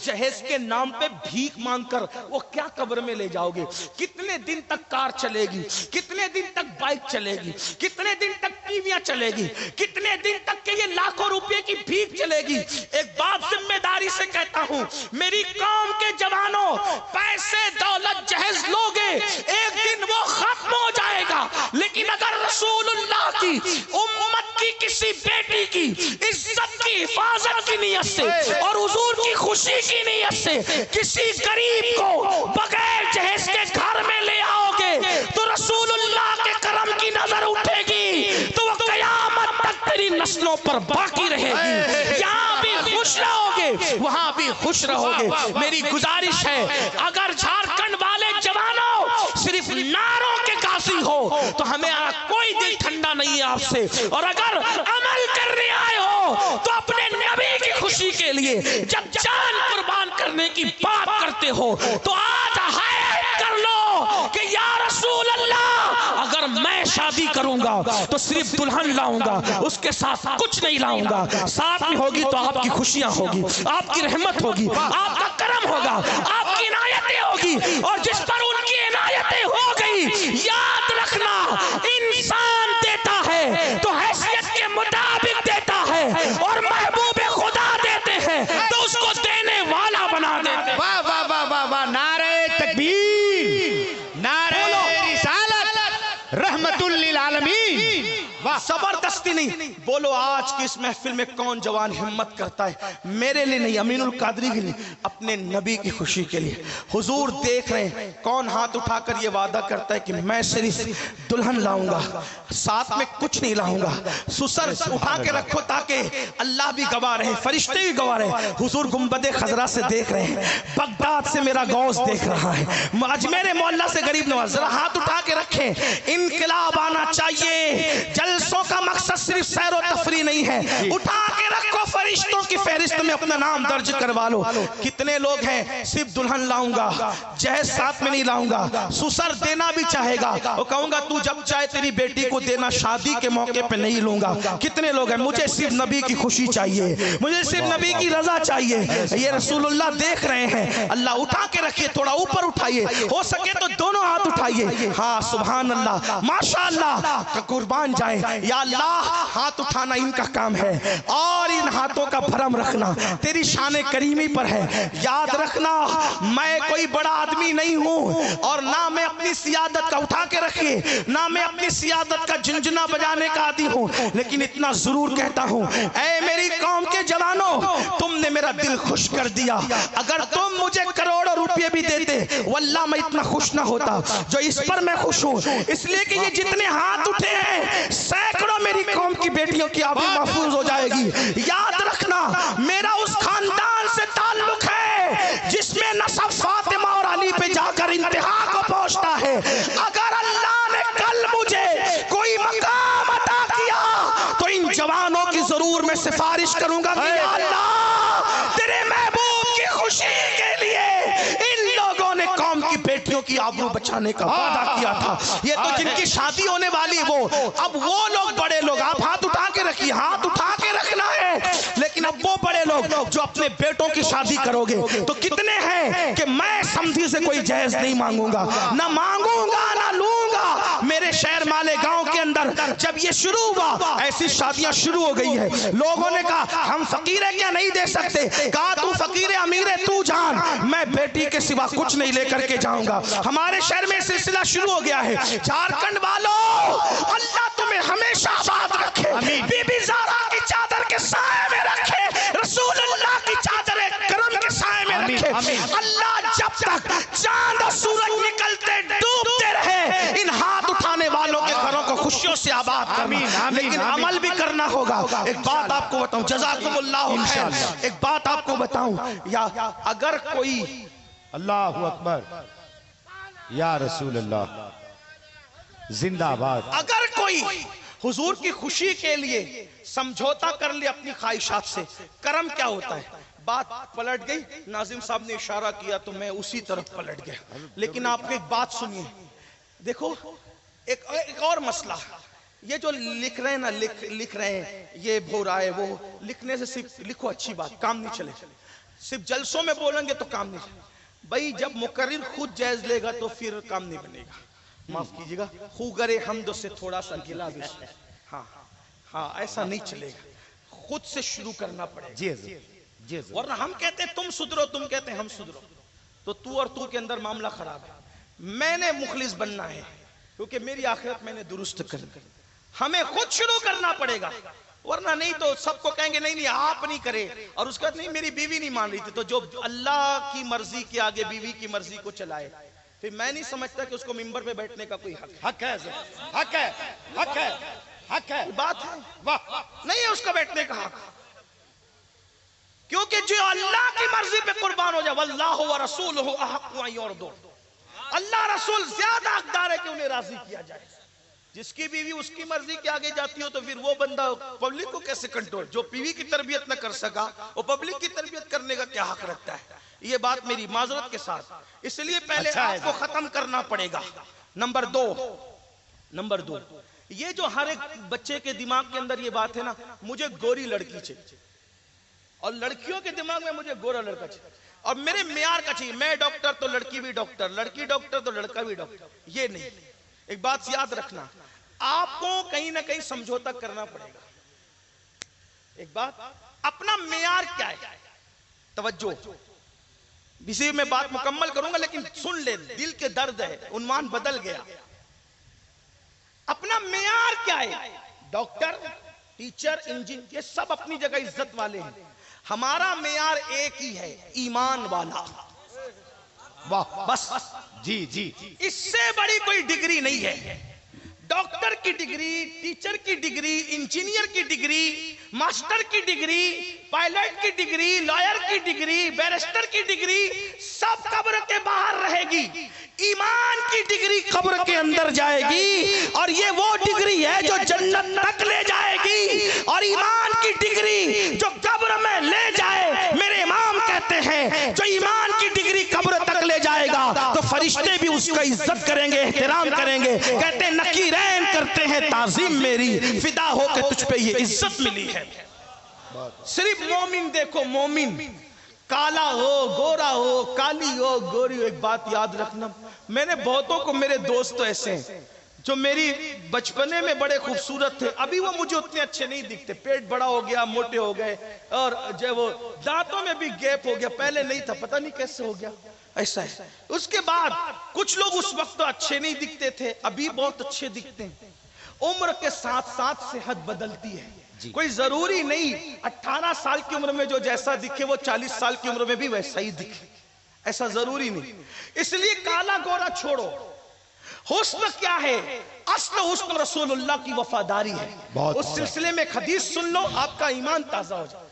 جہیز کے نام پہ بھیک مانگ کر وہ کیا قبر میں لے جاؤ گے؟ کتنے دن تک کار چلے گی؟ کتنے دن تک بائک چلے گی؟ کتنے دن تک ٹیویاں چلے گی؟ کتنے دن تک کہ یہ لاکھوں روپے کی بھیک چلے گی؟ ایک باپ ذمہ داری سے کہتا ہوں میری قوم کے جوانوں، پیسے دولت جہیز لوگے ایک دن وہ ختم ہو جائے گا، لیکن اگر رسول اللہ کی امت کی کسی بیٹی کی عزت کی حفاظت کی نیت سے اور حضور کی خوشی کی نیت سے کسی غریب کو بغیر جہیز کے گھر میں لے آؤ گے تو رسول اللہ کے کرم کی نظر اٹھے گی تو وہ قیامت تک تیری نسلوں پر باقی رہے گی۔ یہاں بھی خوش رہو گے، وہاں بھی خوش رہو گے۔ میری گزارش ہے اگر جھارکھنڈ والے جوانوں صرف نعروں کے غازی ہو تو ہمیں کوئی دل ٹھنڈا نہیں ہے آپ سے، اور اگر عمل کرنے آئے ہو تو اپنے نبی کی خوشی کے لیے جب جان قربان کرنے کی بات کرتے ہو تو آج حیرت کر لو کہ یا رسول اللہ اگر میں شادی کروں گا تو صرف دلہن لاؤں گا، اس کے ساتھ کچھ نہیں لاؤں گا، ساتھ میں ہوگی تو آپ کی خوشیاں ہوگی، آپ کی رحمت ہوگی، آپ کا کرم ہوگا، آپ کی عنایتیں ہوگی، اور جس پر ان کی عنایتیں ہو گئی یاد رکھنا انسان دیتا ہے تو حیثیت کے مطابق دیتا ہے، اور محبوب خدا دیتے ہیں تو اس کو دینے والا بنا دیتے ہیں۔ واہ واہ واہ واہ واہ، نعرہ تکبیر، نعرہ رسالت، رحمت للعالمین۔ زبردستی نہیں، بولو آج کی اس محفل میں کون جوان ہمت کرتا ہے میرے لیے نہیں، امین القادری کے لیے، اپنے نبی کی خوشی کے لیے؟ حضور دیکھ رہے ہیں کون ہاتھ اٹھا کر یہ وعدہ کرتا ہے کہ میں صرف دلہن لاؤں گا، ساتھ میں کچھ نہیں لاؤں گا۔ سسر اٹھا کے رکھو تاکہ اللہ بھی گواہ رہے، فرشتے بھی گواہ رہے۔ حضور گنبد خضرا سے دیکھ رہے ہیں، بغداد سے میرا غوث دیکھ رہا ہے، اجمیر معلیٰ سے غریب نواز، ذرا ہاتھ اٹھا کے رکھیں۔ انقلاب آنا چاہیے، جلسوں کا مقصد صرف سیر و تفریح نہیں ہے، اٹھا کے رکھو فرشتوں کی فہرست میں اپنا نام درج کروا لو۔ کتنے لوگ ہیں صرف دلہن لاؤں گا، جہیز ساتھ میں نہیں لاؤں گا، سسر دینا بھی چاہے گا، وہ کہوں گا تو جب چاہے تیری بیٹی کو دینا، شادی کے موقع پہ نہیں لوں گا۔ کتنے لوگ ہیں مجھے صرف نبی کی خوشی چاہیے، مجھے صرف نبی کی رضا چاہیے، یہ رسول اللہ دیکھ رہے ہیں۔ اللہ اٹھا کے رکھیے، تھوڑا اوپر اٹھائیے، ہو سکے تو دونوں ہاتھ اٹھائیے، ہاں سبحان اللہ ماشاءاللہ، قربان جائیں۔ یا اللہ ہاتھ اٹھانا ان کا کام ہے، اور ان ہاتھوں کا بھرم رکھنا تیری شان کریمی پر ہے۔ یاد رکھنا میں کوئی بڑا آدمی نہیں ہوں، اور نہ میں اپنی سیادت کا، اٹھا کے رکھیے، نہ میں اپنی سیادت کا جھنجھنا بجانے کا عادی ہوں، لیکن اتنا ضرور کہتا ہوں اے میری قوم کے جوانوں، تم نے میرا دل خوش کر دیا۔ اگر تم مجھے کروڑوں روپے بھی دیتے واللہ میں اتنا خوش نہ ہوتا جو اس پر میں خوش ہوں، اس لیے کہ یہ جتنے ہاتھ اٹھے ہیں سینکڑوں میری قوم کی بیٹیوں کی آبی محفوظ ہو جائے گی۔ یاد رکھنا میرا اس خاندان سے تعلق ہے جس میں نسب فاطمہ اور علی پہ جا کر انتہا کو پہنچتا ہے۔ اگر اللہ نے کل مجھے کوئی مقام عطا کیا تو ان جوانوں کی ضرور میں سفارش کروں گا کہ یا اللہ تیرے محبوب کی خوشی کے لیے ان لوگوں نے قوم کی بیٹیوں کی آبرو بچانے کا وعدہ کیا تھا۔ یہ تو جن کی شادی ہونے والی وہ، اب وہ لوگ بڑے لوگ، آپ ہاتھ اٹھا کے رکھیے، ہاتھ اٹھا کے رکھنا ہے، لیکن اب وہ بڑے لوگ جو اپنے بیٹوں کی شادی کرو گے تو کتنے ہیں کہ میں سمدھی سے کوئی جہیز نہیں مانگوں گا، نہ مانگوں گا نہ لوں گا۔ میرے شہر مالے گاؤں کے اندر جب یہ شروع ہوا ایسی شادیاں شروع ہو گئی ہے، لوگوں نے کہا ہم فقیر ہیں کیا نہیں دے سکتے؟ کہا تو فقیر امیر ہے تو جان، میں بیٹی کے سوا کچھ نہیں لے کر کے جاؤں گا۔ ہمارے شہر میں سلسلہ شروع ہو گیا ہے۔ جھارکھنڈ والوں اللہ تمہیں ہمیشہ آباد رکھے، بی بی زہرا کی چادر کے سائے میں رکھے، رسول اللہ کی چادر کرم کے سائے میں رکھے۔ اللہ جب تک چاند اور سورج نکلتے ڈوبتے رہے ان ہاتھ اٹھانے والوں کے گھروں کو خوشیوں سے آباد کرنا، لیکن عمل بھی کرنا ہوگا۔ ایک بات آپ کو بتاؤں، جزاکم اللہ خیر، ایک بات آپ کو بتاؤں، یا اگر کوئی، اللہ اکبر، یا رسول اللہ زندہ آباد، اگر کوئی حضور کی خوشی کے لیے سمجھوتا کر لے اپنی خواہشات سے، کرم کیا ہوتا ہے؟ بات پلٹ گئی، ناظم صاحب نے اشارہ کیا تو میں اسی طرف پلٹ گیا، لیکن آپ کو ایک بات سنیے، دیکھو ایک اور مسئلہ، یہ جو لکھ رہے ہیں نا، لکھ رہے ہیں یہ بھو رہا ہے وہ، لکھنے سے صرف لکھو اچھی بات، کام نہیں چلے۔ صرف جلسوں میں بولیں گے تو کام نہیں چلے گا بھائی، جب مقرر خود جائز لے گا تو پھر کام نہیں بنے گا. معاف کیجیے گا، خوگر حمد سے تھوڑا سا گلا بھی. ہاں ہاں، ایسا نہیں چلے گا، خود سے شروع کرنا پڑے گا. جی حضرت، جی حضرت. ورنہ ہم کہتے ہیں تم سدھرو، تم کہتے ہیں ہم سدھرو، تو اور تو کے اندر معاملہ خراب ہے. میں نے مخلص بننا ہے کیونکہ میری آخرت میں نے درست کرنی. ہمیں خود شروع کرنا پڑے گا، ورنہ نہیں تو سب کو کہیں گے نہیں نہیں آپ نہیں کرے. اور اس کا نہیں میری بیوی نہیں مان رہی تھی، تو جو اللہ کی مرضی کے آگے بیوی کی مرضی کو چلائے، پھر میں نہیں سمجھتا کہ اس کو ممبر پہ بیٹھنے کا کوئی حق ہے. حق ہے حضرت، حق ہے، حق ہے، حق ہے. بات ہے واہ. نہیں ہے اس کا بیٹھنے کا حق، کیونکہ جو اللہ کی مرضی پہ قربان ہو جائے، واللہ ورسولہ احق ان یرضوا، اللہ رسول زیادہ حقدار ہے کہ انہیں راضی کیا جائے. جس کی بیوی اس کی مرضی کے آگے جاتی ہو تو پھر وہ بندہ پبلک کو کیسے کنٹرول؟ جو بیوی کی تربیت نہ کر سکا وہ پبلک کی تربیت کرنے کا کیا حق رکھتا ہے؟ یہ بات میری معذرت کے ساتھ، اس لیے پہلے اچھا ہے آپ کو ختم کرنا پڑے گا. نمبر دو، یہ جو ہر ایک بچے کے دماغ کے اندر یہ بات ہے نا، مجھے گوری لڑکی چاہیے اور لڑکیوں کے دماغ میں مجھے گورا لڑکا چاہیے اور میرے معیار کا چاہیے، میں ڈاکٹر تو لڑکی بھی ڈاکٹر، لڑکی ڈاکٹر تو لڑکا بھی ڈاکٹر. یہ نہیں. ایک بات یاد رکھنا، آپ کو کہیں نہ کہیں سمجھوتا کرنا پڑے گا. ایک بات، اپنا معیار کیا ہے؟ توجہ، اسی میں بات مکمل کروں گا لیکن سن لے، دل کے درد ہے، عنوان بدل گیا. اپنا معیار کیا ہے؟ ڈاکٹر، ٹیچر، انجینئر، یہ سب اپنی جگہ عزت والے ہیں. ہمارا معیار ایک ہی ہے، ایمان والا. واہ. بس جی جی. اس سے بڑی کوئی ڈگری نہیں ہے. ڈاکٹر کی ڈگری، ٹیچر کی ڈگری، انجینئر کی ڈگری، ماسٹر کی ڈگری، پائلٹ کی ڈگری، لائر کی ڈگری، بیرسٹر کی ڈگری سب قبر کے باہر رہے گی. ایمان کی ڈگری قبر کے اندر جائے گی اور یہ وہ ڈگری ہے جو جنت تک لے جائے گی. اور ایمان کی ڈگری جو قبر میں لے جائے، میرے امام کہتے ہیں جو ایمان کی ڈگری قبر تک لے جائے گا تو فرشتے بھی اس کا عزت کریں گے، احترام کریں گے. کہتے ہیں نکیرین کرتے ہیں تعظیم میری، فدا ہو کے تجھ پہ یہ عزت ملی ہے. صرف مومن دیکھو، مومن کالا ہو، گورا ہو، کالی ہو، گوری ہو. ایک بات یاد رکھنا، میں نے بہتوں کو، میرے دوست ایسے ہیں جو میری بچپنے میں بڑے خوبصورت تھے، ابھی وہ مجھے اتنے اچھے نہیں دکھتے. پیٹ بڑا ہو گیا، موٹے ہو گئے اور جو وہ دانتوں میں بھی گیپ ہو گیا. پہلے نہیں تھا، پتہ نہیں کیسے ہو گیا. ایسا ہے. اس کے بعد کچھ لوگ اس وقت اچھے نہیں دکھتے تھے، ابھی بہت اچھے دکھتے ہیں. عمر کے ساتھ ساتھ صحت بدلتی ہے. کوئی ضروری نہیں 18 سال کی عمر میں جو جیسا دکھے وہ 40 سال کی عمر میں بھی ویسا ہی دکھے، ایسا ضروری نہیں. اس لیے کالا گورا چھوڑو. حسن کیا ہے؟ اصل حسن رسول اللہ کی وفاداری ہے. اس سلسلے میں ایک حدیث سن لو، آپ کا ایمان تازہ ہو جائے.